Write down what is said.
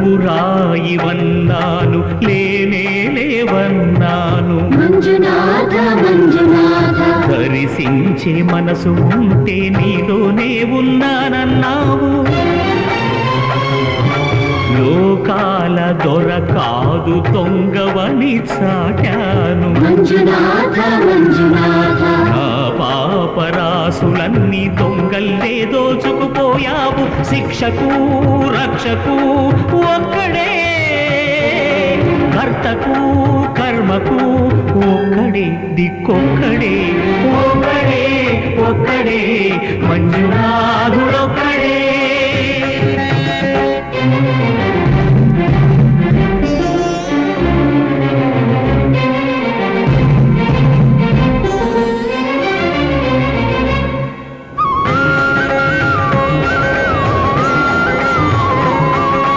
నువ్వు రాయివన్నాను, లేనే లేవన్నాను. మంజునాథ మంజునాథ దర్శించే మనసు ఉంటే నీలోనే ఉన్నానన్నావు. లోకాల దొర కాదు దొంగవని చాటాను. మంజునాథ మంజునాథ నా పాపరాసులన్నీ దొంగల్లే దోచుకుపోయావు. శిక్షకు రక్షకు ఒక్కడే, కర్తకు కర్మకు ఒక్కడే, దిక్కొక్కడే, ఒక్కడే ఒక్కడే మంజునాథుడొక్కడే.